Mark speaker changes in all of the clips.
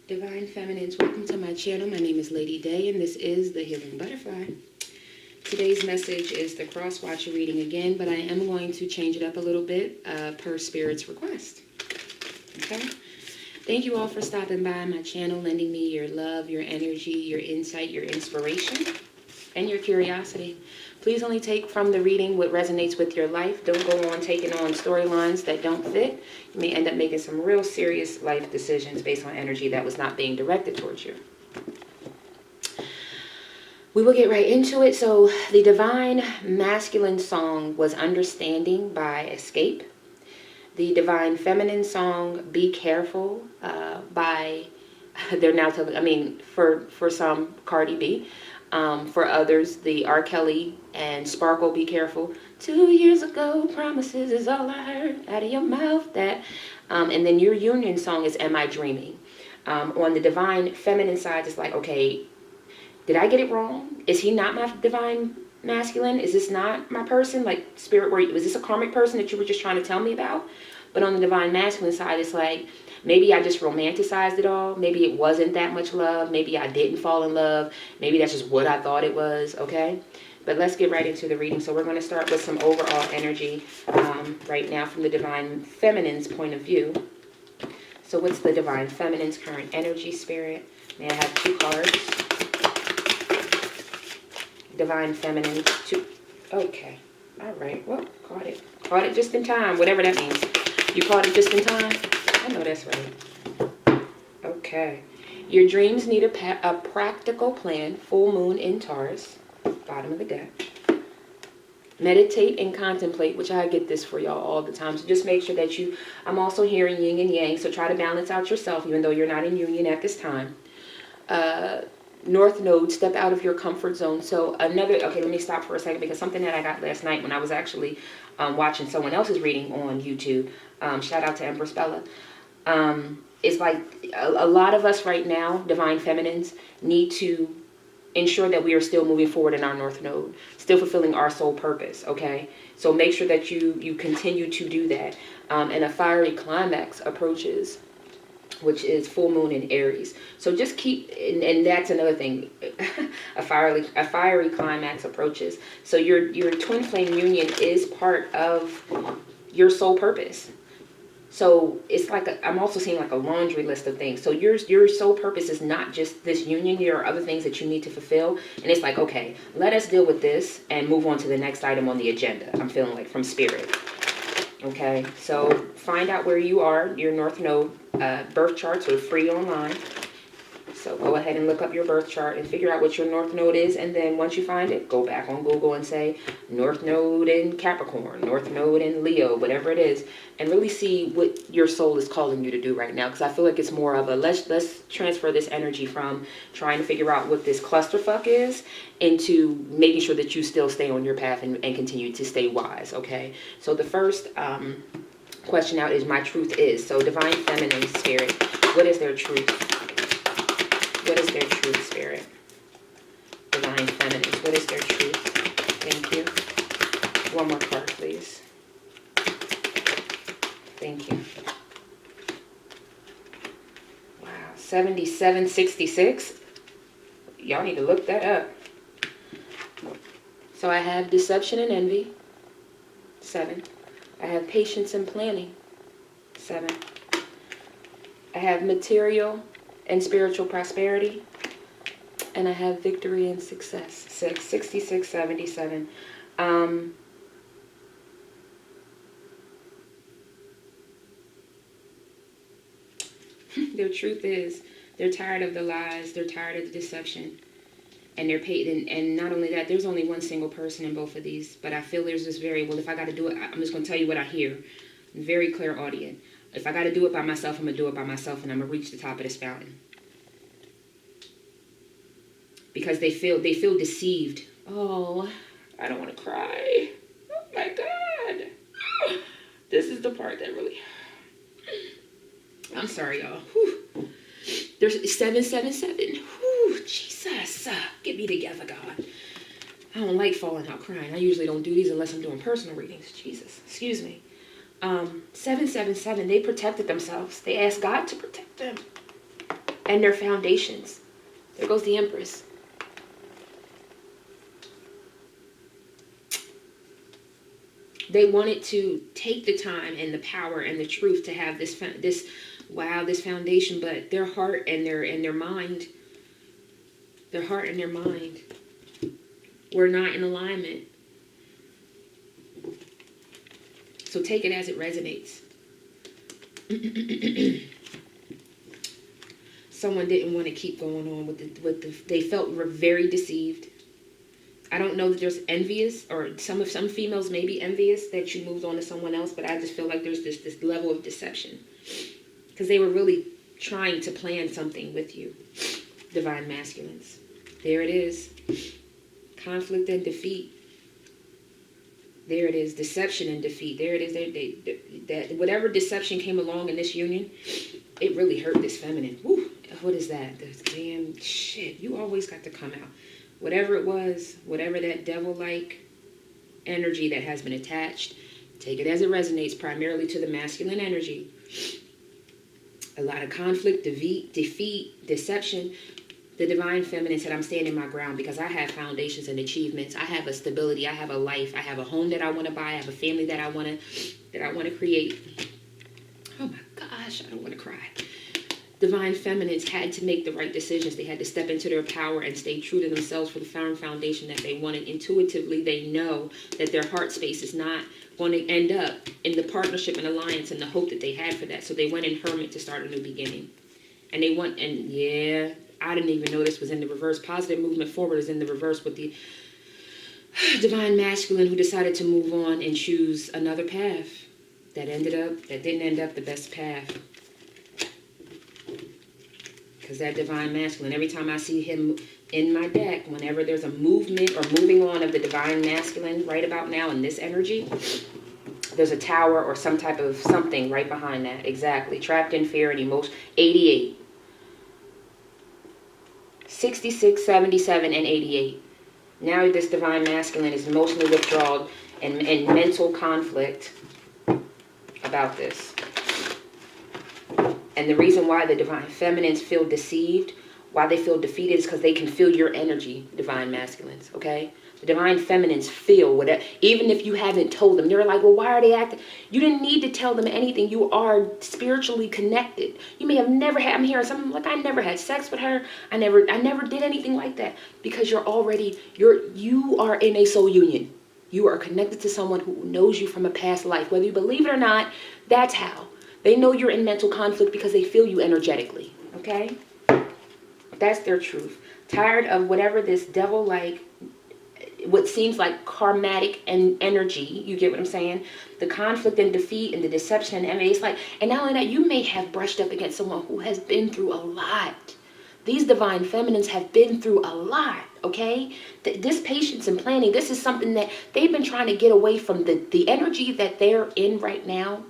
Speaker 1: Divine Feminines, welcome to my channel. My name is Lady Day, and this is the Healing Butterfly. Today's message is the Cross Watcher reading again, but I am going to change it up a little bit per Spirit's request. Okay? Thank you all for stopping by my channel, lending me your love, your energy, your insight, your inspiration, and your curiosity. Please only take from the reading what resonates with your life. Don't go on taking on storylines that don't fit. You may end up making some real serious life decisions based on energy that was not being directed towards you. We will get right into it. So the Divine Masculine song was Understanding by Escape. The Divine Feminine song, Be Careful, by, they're now telling, for some, Cardi B. For others, the R. Kelly and Sparkle, Be Careful. 2 years ago, promises is all I heard out of your mouth. That, and then your union song is Am I Dreaming? On the Divine Feminine side, it's like, okay, did I get it wrong? Is he not my Divine Masculine? Is this not my person? Like, Spirit, was this a karmic person that you were just trying to tell me about? But on the Divine Masculine side, it's like, maybe I just romanticized it all. Maybe it wasn't that much love. Maybe I didn't fall in love. Maybe that's just what I thought it was, okay? But let's get right into the reading. So we're going to start with some overall energy right now from the Divine Feminine's point of view. So what's the Divine Feminine's current energy, Spirit? May I have 2 cards? Divine Feminine, 2. Okay. All right. Well, caught it. Caught it just in time, whatever that means. You caught it just in time? I know that's right. Okay. Your dreams need a practical plan. Full moon in Taurus. Bottom of the deck. Meditate and contemplate, which I get this for y'all all the time. So just make sure that I'm also hearing yin and yang. So try to balance out yourself, even though you're not in union at this time. North Node, step out of your comfort zone. So okay, let me stop for a second, because something that I got last night when I was actually watching someone else's reading on YouTube, shout out to Empress Bella, is like a lot of us right now, Divine Feminines, need to ensure that we are still moving forward in our North Node, still fulfilling our soul purpose, okay? So make sure that you continue to do that. And a fiery climax approaches, which is full moon in Aries. So just keep, and that's another thing, a fiery climax approaches. So your twin flame union is part of your soul purpose. So it's like, I'm also seeing like a laundry list of things. So your soul purpose is not just this union. There are other things that you need to fulfill. And it's like, okay, let us deal with this and move on to the next item on the agenda. I'm feeling like from Spirit. Okay, so find out where you are, your North Node. Birth charts are free online. So go ahead and look up your birth chart and figure out what your North Node is. And then once you find it, go back on Google and say North Node in Capricorn, North Node in Leo, whatever it is. And really see what your soul is calling you to do right now. Because I feel like it's more of a, let's transfer this energy from trying to figure out what this clusterfuck is into making sure that you still stay on your path and continue to stay wise, okay? So the first question out is my truth is. So Divine Feminine Spirit, what is their truth? What is their truth, Spirit? Divine Feminines, what is their truth? Thank you. One more card, please. Thank you. Wow, 7766. Y'all need to look that up. So I have deception and envy, 7. I have patience and planning, 7. I have material and spiritual prosperity, and I have victory and success, 6677. Their truth is they're tired of the lies, they're tired of the deception, and they're paid. And not only that, there's only one single person in both of these, but I feel there's this variable. If I got to do it, I'm just going to tell you what I hear. Very clairaudient. If I got to do it by myself, I'm going to do it by myself, and I'm going to reach the top of this fountain. Because they feel deceived. Oh, I don't want to cry. Oh my God. This is the part that really... I'm sorry, y'all. Whew. There's 777. Whew, Jesus. Get me together, God. I don't like falling out crying. I usually don't do these unless I'm doing personal readings. Jesus. Excuse me. 777, they protected themselves. They asked God to protect them. and their foundations. There goes the Empress. They wanted to take the time and the power and the truth to have this foundation, but their heart and their mind, were not in alignment. So take it as it resonates. Someone didn't want to keep going on with the they felt were very deceived. I don't know that there's envious, or some females may be envious that you moved on to someone else, but I just feel like there's this level of deception. Because they were really trying to plan something with you, divine masculines. There it is. Conflict and defeat. There it is. Deception and defeat. There it is. That whatever deception came along in this union, it really hurt this feminine. Woo, what is that? This damn shit. You always got to come out. Whatever it was, whatever that devil-like energy that has been attached, take it as it resonates, primarily to the masculine energy. A lot of conflict, defeat, deception. The divine feminine said, I'm standing my ground because I have foundations and achievements. I have a stability. I have a life. I have a home that I want to buy. I have a family that I want to create. Oh my gosh, I don't want to cry. Divine feminines had to make the right decisions. They had to step into their power and stay true to themselves for the firm foundation that they wanted. Intuitively, they know that their heart space is not going to end up in the partnership and alliance and the hope that they had for that. So they went in hermit to start a new beginning. And I didn't even know this was in the reverse. Positive movement forward is in the reverse with the divine masculine who decided to move on and choose another path that didn't end up the best path. Because that divine masculine, every time I see him in my deck, whenever there's a movement or moving on of the divine masculine right about now in this energy, there's a tower or some type of something right behind that. Exactly. Trapped in fear and emotion. 88. 66, 77, and 88. Now this divine masculine is emotionally withdrawal and mental conflict about this. And the reason why the divine feminines feel deceived, why they feel defeated, is because they can feel your energy, divine masculines, okay? The divine feminines feel whatever, even if you haven't told them. They're like, well, why are they acting? You didn't need to tell them anything. You are spiritually connected. You may have never had, I'm hearing something like, I never had sex with her. I never did anything like that. Because you are in a soul union. You are connected to someone who knows you from a past life. Whether you believe it or not, that's how. They know you're in mental conflict because they feel you energetically, okay? That's their truth. Tired of whatever this devil-like, what seems like karmatic and energy, you get what I'm saying? The conflict and defeat and the deception and envy. It's like, and not only that, you may have brushed up against someone who has been through a lot. These divine feminines have been through a lot, okay? This patience and planning, this is something that they've been trying to get away from. The energy that they're in right now,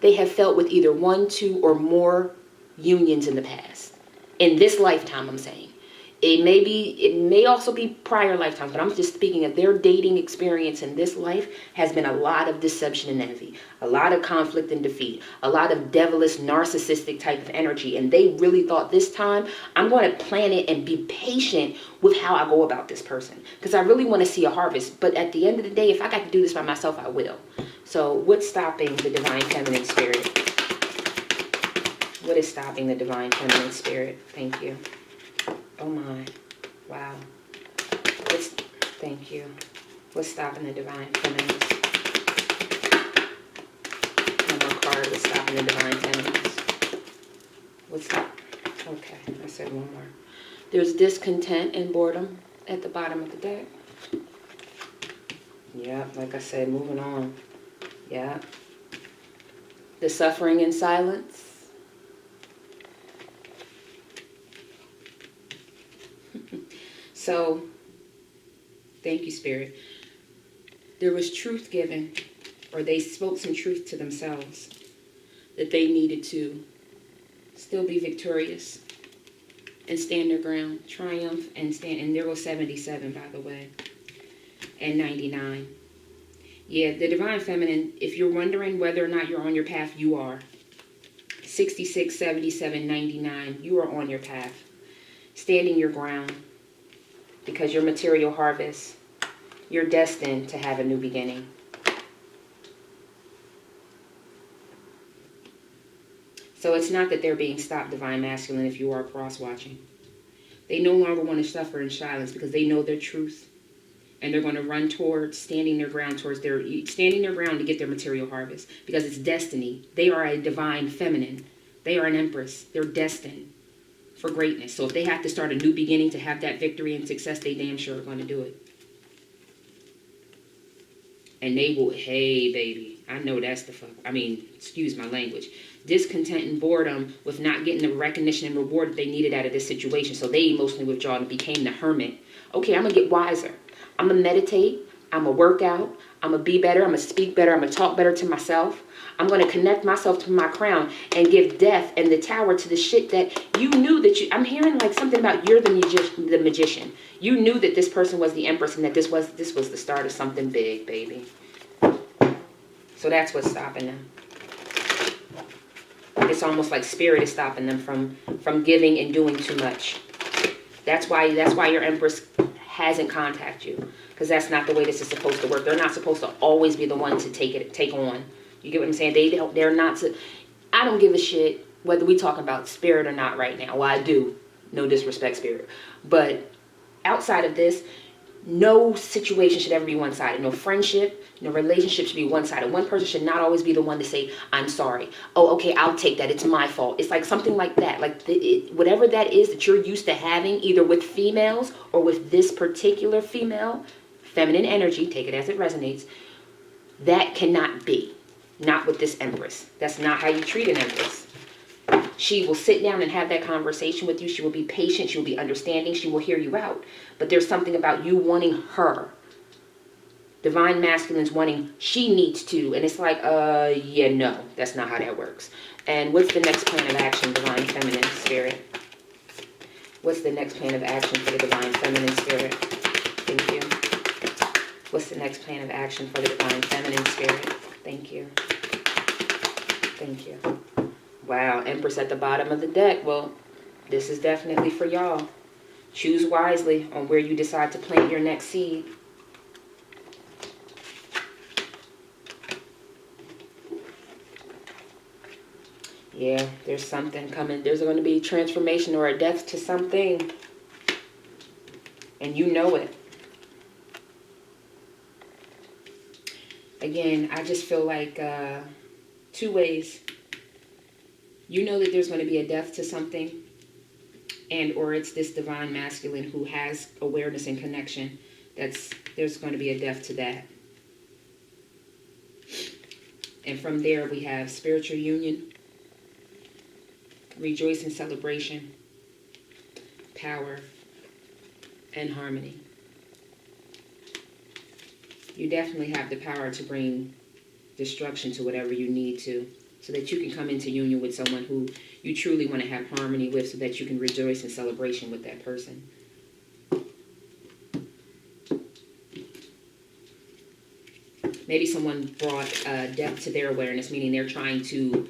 Speaker 1: they have felt with either 1, 2, or more unions in the past. In this lifetime, I'm saying. It may also be prior lifetimes, but I'm just speaking of their dating experience in this life has been a lot of deception and envy, a lot of conflict and defeat, a lot of devilish, narcissistic type of energy. And they really thought this time, I'm going to plan it and be patient with how I go about this person. Because I really want to see a harvest. But at the end of the day, if I got to do this by myself, I will. So what's stopping the divine feminine spirit? What is stopping the divine feminine spirit? Thank you. Oh my. Wow. Thank you. What's stopping the divine feminines? One more card. What's stopping the divine feminines? What's that? Okay, I said one more. There's discontent and boredom at the bottom of the deck. Yeah, like I said, moving on. Yeah. The suffering in silence. So, thank you, Spirit. There was truth given, or they spoke some truth to themselves, that they needed to still be victorious and stand their ground, triumph and stand. And there was 77, by the way, and 99. Yeah, the divine feminine, if you're wondering whether or not you're on your path, you are. 66, 77, 99. You are on your path. Standing your ground. Because your material harvest, you're destined to have a new beginning. So it's not that they're being stopped, Divine Masculine, if you are cross-watching. They no longer want to suffer in silence because they know their truth. And they're going to run towards standing their ground to get their material harvest. Because it's destiny. They are a divine feminine. They are an empress. They're destined for greatness. So if they have to start a new beginning to have that victory and success, they damn sure are going to do it. And they will, hey, baby, I know that's the fuck. I mean, excuse my language. Discontent and boredom with not getting the recognition and reward that they needed out of this situation. So they emotionally withdrawn and became the hermit. Okay, I'm going to get wiser. I'm going to meditate. I'm going to work out. I'm going to be better. I'm going to speak better. I'm going to talk better to myself. I'm going to connect myself to my crown and give death and the tower to the shit that you knew that you... I'm hearing like something about you're the magician. You knew that this person was the empress and that this was the start of something big, baby. So that's what's stopping them. It's almost like spirit is stopping them from giving and doing too much. That's why your empress hasn't contacted you, because that's not the way this is supposed to work. They're not supposed to always be the one to take on. You get what I'm saying? They're not to. I don't give a shit whether we talk about spirit or not right now. Well, I do. No disrespect, spirit. But outside of this, no situation should ever be one-sided. No friendship, no relationship should be one-sided. One person should not always be the one to say, I'm sorry. Oh, okay, I'll take that. It's my fault. It's like something like that. Like whatever that is that you're used to having, either with females or with this particular female, feminine energy, take it as it resonates, that cannot be. Not with this empress. That's not how you treat an empress. She will sit down and have that conversation with you. She will be patient. She will be understanding. She will hear you out. But there's something about you wanting her. Divine Masculine's wanting, she needs to. And it's like, yeah, no. That's not how that works. And what's the next plan of action, Divine Feminine Spirit? What's the next plan of action for the Divine Feminine Spirit? Thank you. What's the next plan of action for the Divine Feminine Spirit? Thank you. Thank you. Wow, Empress at the bottom of the deck. Well, this is definitely for y'all. Choose wisely on where you decide to plant your next seed. Yeah, there's something coming. There's going to be transformation or a death to something. And you know it. Again, I just feel like two ways. You know that there's going to be a death to something, and or it's this Divine Masculine who has awareness and connection. There's going to be a death to that. And from there we have spiritual union, rejoice and celebration, power, and harmony. You definitely have the power to bring destruction to whatever you need to, so that you can come into union with someone who you truly want to have harmony with, so that you can rejoice in celebration with that person. Maybe someone brought depth to their awareness, meaning they're trying to...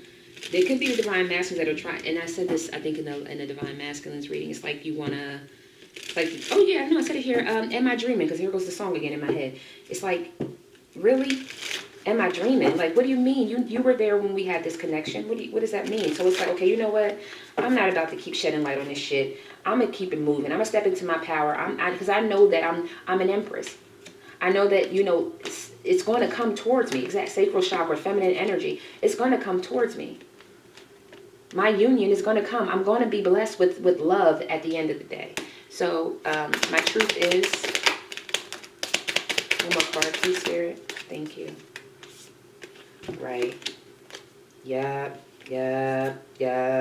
Speaker 1: They could be the Divine Masculines that are trying... And I said this, I think, in the Divine Masculines reading. It's like you want to... Like, oh yeah, no, I said it here. Am I dreaming? Because here goes the song again in my head. It's like, really? Am I dreaming? Like, what do you mean? You were there when we had this connection. What does that mean? So it's like, okay, you know what? I'm not about to keep shedding light on this shit. I'm gonna keep it moving. I'm gonna step into my power. Because I know that I'm an empress. I know that, you know, it's going to come towards me. Exact sacral chakra, feminine energy. It's going to come towards me. My union is going to come. I'm going to be blessed with love at the end of the day. So my truth is, one more card, please, Spirit. Thank you. Right. Yep. The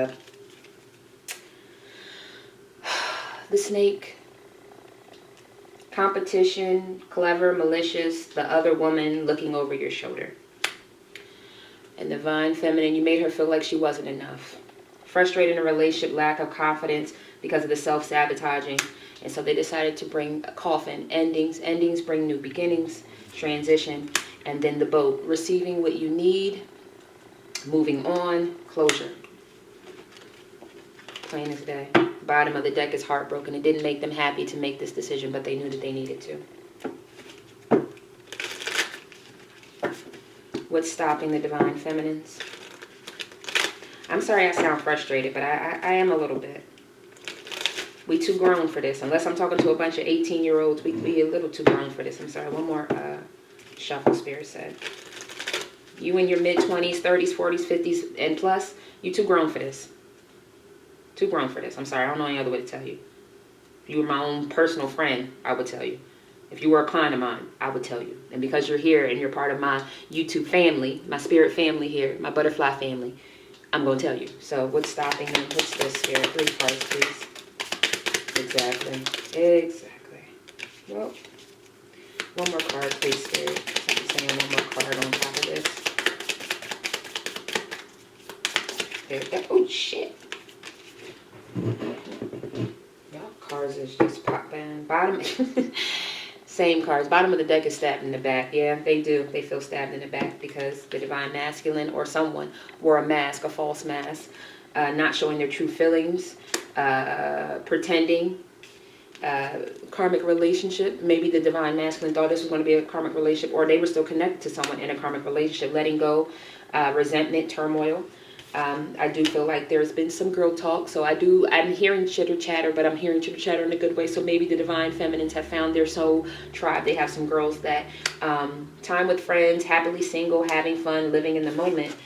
Speaker 1: snake. Competition, clever, malicious, the other woman looking over your shoulder. And Divine Feminine, you made her feel like she wasn't enough. Frustrated in a relationship, lack of confidence because of the self-sabotaging. And so they decided to bring a coffin. Endings bring new beginnings, transition, and then the boat. Receiving what you need, moving on, closure. plain as day. Bottom of the deck is heartbroken. It didn't make them happy to make this decision, but they knew that they needed to. What's stopping the divine feminines? I'm sorry I sound frustrated, but I am a little bit. We too grown for this. Unless I'm talking to a bunch of 18-year-olds, we a little too grown for this. I'm sorry. One more shuffle, Spirit said. You in your mid-20s, 30s, 40s, 50s, and plus, you too grown for this. Too grown for this. I'm sorry. I don't know any other way to tell you. If you were my own personal friend, I would tell you. If you were a client of mine, I would tell you. And because you're here and you're part of my YouTube family, my spirit family here, my butterfly family, I'm going to tell you. So what's stopping them? What's this, Spirit? 3 cards, please. Exactly. Well, one more card, please, Spirit. I'm saying one more card on top of this. There we go. Oh, shit. Y'all cards is just popping. Bottom. Same cards. Bottom of the deck is stabbed in the back. Yeah, they do. They feel stabbed in the back because the divine masculine or someone wore a mask, a false mask, not showing their true feelings, pretending. Karmic relationship. Maybe the divine masculine thought this was going to be a karmic relationship, or they were still connected to someone in a karmic relationship, letting go, resentment, turmoil. I do feel like there's been some girl talk, so I'm hearing chitter chatter, but I'm hearing chitter chatter in a good way. So maybe the divine feminines have found their soul tribe. They have some girls that time with friends, happily single, having fun, living in the moment,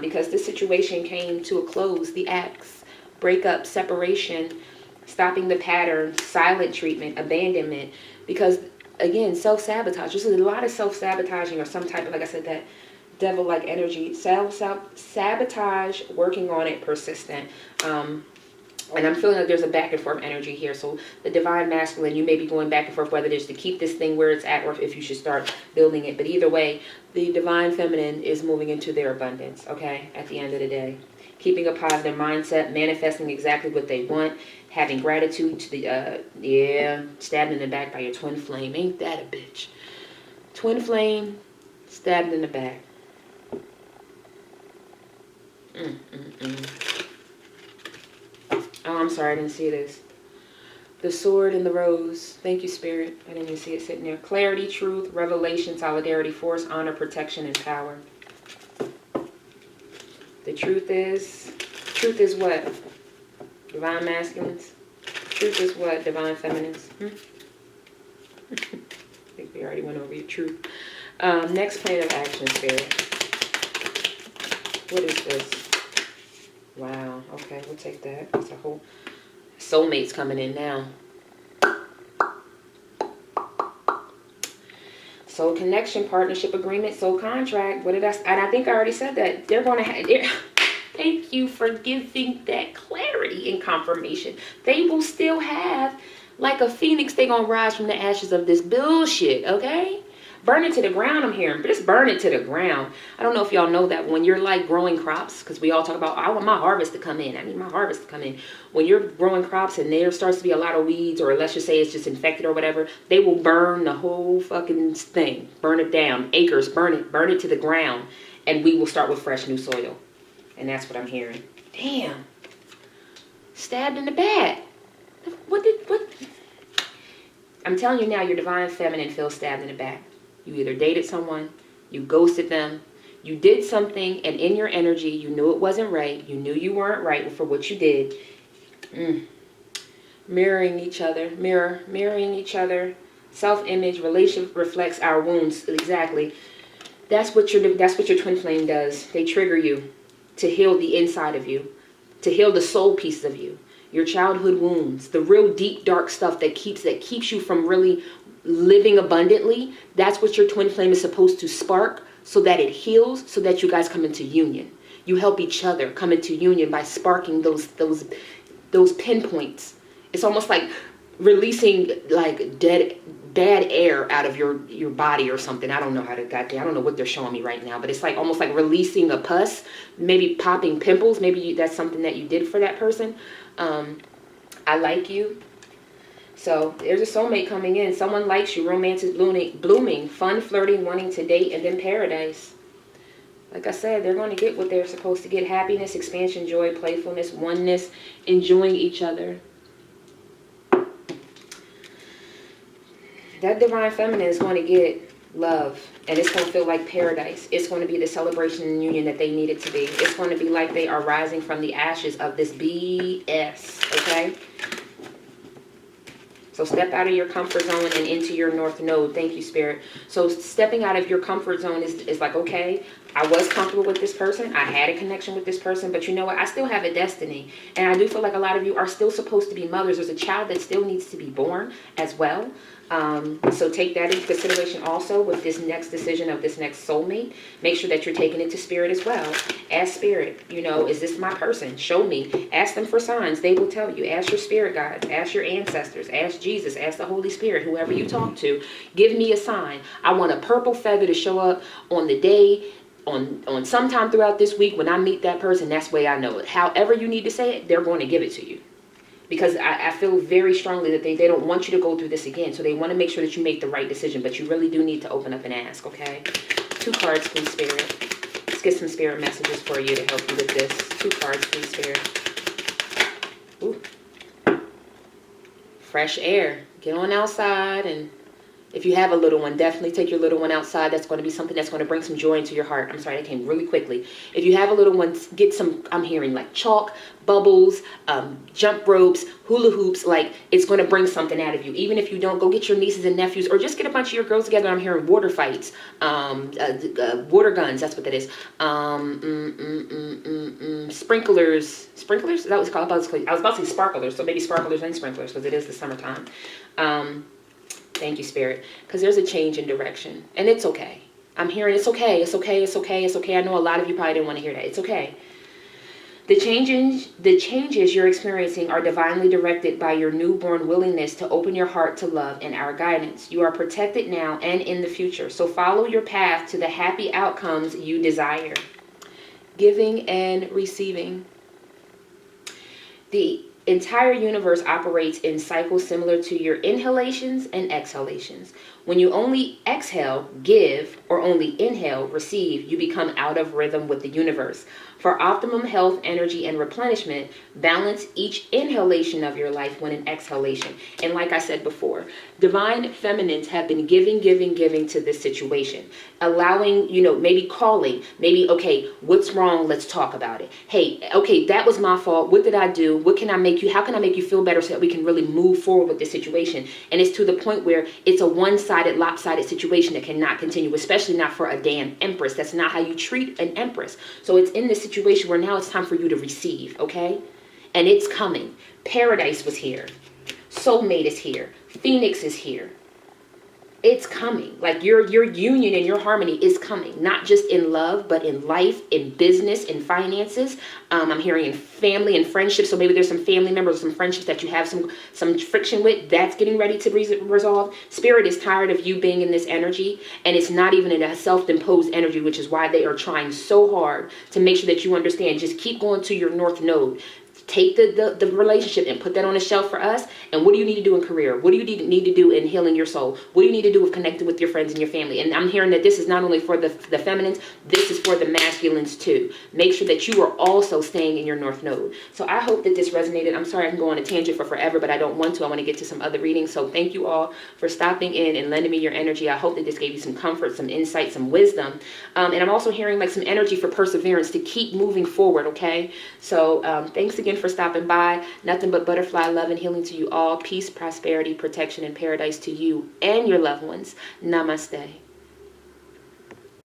Speaker 1: because this situation came to a close. The acts, breakup, separation, stopping the pattern, silent treatment, abandonment, because again, self-sabotage. There's a lot of self-sabotaging or some type of, like I said, that devil-like energy, self-sabotage, working on it, persistent. And I'm feeling like there's a back and forth energy here. So the divine masculine, you may be going back and forth whether it is to keep this thing where it's at or if you should start building it. But either way, the divine feminine is moving into their abundance, okay, at the end of the day. Keeping a positive mindset, manifesting exactly what they want, having gratitude to the, stabbed in the back by your twin flame. Ain't that a bitch? Twin flame, stabbed in the back. Oh, I'm sorry, I didn't see this. The sword and the rose. Thank you, Spirit. I didn't even see it sitting there. Clarity, truth, revelation, solidarity, force, honor, protection, and power. The truth is what? Divine masculines. Truth is what? Divine feminines. I think we already went over your truth. Next plan of action, Spirit. What is this? Wow. Okay, we'll take that. It's a whole soulmates coming in now. Soul connection, partnership agreement, soul contract. What did I? And I think I already said that. They're going to have. Thank you for giving that clarity and confirmation. They will still have, like a phoenix, they're going to rise from the ashes of this bullshit, okay? Burn it to the ground, I'm hearing. Just burn it to the ground. I don't know if y'all know that when you're like growing crops, because we all talk about, I want my harvest to come in. I need my harvest to come in. When you're growing crops and there starts to be a lot of weeds, or let's just say it's just infected or whatever, they will burn the whole fucking thing. Burn it down. Acres, burn it to the ground. And we will start with fresh new soil. And that's what I'm hearing. Damn. Stabbed in the back. What? I'm telling you now, your divine feminine feels stabbed in the back. You either dated someone, you ghosted them, you did something, and in your energy, you knew it wasn't right. You knew you weren't right for what you did. Mirroring each other, mirroring each other. Self-image, relationship reflects our wounds. Exactly. That's what your twin flame does. They trigger you to heal the inside of you, to heal the soul piece of you, your childhood wounds, the real deep, dark stuff that keeps you from really living abundantly. That's what your twin flame is supposed to spark, so that it heals, so that you guys come into union. You help each other come into union by sparking those pinpoints. It's almost like releasing like bad air out of your body or something. I don't know how to I don't know what they're showing me right now, but it's like almost like releasing a pus, maybe popping pimples. Maybe that's something that you did for that person. I like you. So there's a soulmate coming in. Someone likes you. Romance is blooming. Fun, flirting, wanting to date, and then paradise. Like I said, they're going to get what they're supposed to get. Happiness, expansion, joy, playfulness, oneness, enjoying each other. That divine feminine is going to get love, and it's going to feel like paradise. It's going to be the celebration and union that they need it to be. It's going to be like they are rising from the ashes of this BS, okay? So step out of your comfort zone and into your north node. Thank you, Spirit. So stepping out of your comfort zone is like, okay, I was comfortable with this person. I had a connection with this person. But you know what? I still have a destiny. And I do feel like a lot of you are still supposed to be mothers. There's a child that still needs to be born as well. So take that into consideration also with this next decision of this next soulmate. Make sure that you're taking it to Spirit as well. Ask Spirit, you know, is this my person? Show me. Ask them for signs. They will tell you. Ask your spirit guides. Ask your ancestors. Ask Jesus. Ask the Holy Spirit, whoever you talk to. Give me a sign. I want a purple feather to show up on the day, on sometime throughout this week when I meet that person. That's the way I know it. However you need to say it, they're going to give it to you. Because I feel very strongly that they don't want you to go through this again. So they want to make sure that you make the right decision. But you really do need to open up and ask, okay? 2 cards, please, Spirit. Let's get some Spirit messages for you to help you with this. 2 cards, please, Spirit. Ooh. Fresh air. Get on outside, and if you have a little one, definitely take your little one outside. That's going to be something that's going to bring some joy into your heart. I'm sorry, that came really quickly. If you have a little one, get some, I'm hearing like chalk, bubbles, jump ropes, hula hoops. Like, it's going to bring something out of you. Even if you don't, go get your nieces and nephews, or just get a bunch of your girls together. I'm hearing water fights, water guns. That's what that is. Sprinklers. Sprinklers? That was called. I was about to say sparklers. So maybe sparklers and sprinklers, because it is the summertime. Thank you, Spirit, because there's a change in direction, and it's okay. I'm hearing it's okay, it's okay, it's okay, it's okay. I know a lot of you probably didn't want to hear that. It's okay. The changes you're experiencing are divinely directed by your newborn willingness to open your heart to love and our guidance. You are protected now and in the future, so follow your path to the happy outcomes you desire. Giving and receiving. The entire universe operates in cycles similar to your inhalations and exhalations. When you only exhale, give, or only inhale, receive, you become out of rhythm with the universe. For optimum health, energy, and replenishment, balance each inhalation of your life with an exhalation. And like I said before, divine feminines have been giving to this situation. Allowing, you know, maybe calling, maybe, okay, what's wrong? Let's talk about it. Hey, okay, that was my fault. What did I do? What can I make you, how can I make you feel better so that we can really move forward with this situation? And it's to the point where it's a one-sided, lopsided situation that cannot continue, especially not for a damn empress. That's not how you treat an empress. So it's in this situation where now it's time for you to receive, okay? And it's coming. Paradise was here. Soulmate is here. Phoenix is here. It's coming. Like your union and your harmony is coming, not just in love, but in life, in business, in finances. I'm hearing in family and friendships. So maybe there's some family members, some friendships that you have some friction with. That's getting ready to resolve. Spirit is tired of you being in this energy, and it's not even in a self-imposed energy, which is why they are trying so hard to make sure that you understand. Just keep going to your north node. Take the relationship and put that on a shelf for us. And what do you need to do in career? What do you need to do in healing your soul? What do you need to do with connecting with your friends and your family? And I'm hearing that this is not only for the feminines, this is for the masculines too. Make sure that you are also staying in your north node. So I hope that this resonated. I'm sorry I can go on a tangent for forever, but I don't want to. I want to get to some other readings. So thank you all for stopping in and lending me your energy. I hope that this gave you some comfort, some insight, some wisdom. And I'm also hearing like some energy for perseverance to keep moving forward, okay? So thanks again for stopping by. Nothing but butterfly love and healing to you all. Peace, prosperity, protection, and paradise to you and your loved ones. Namaste.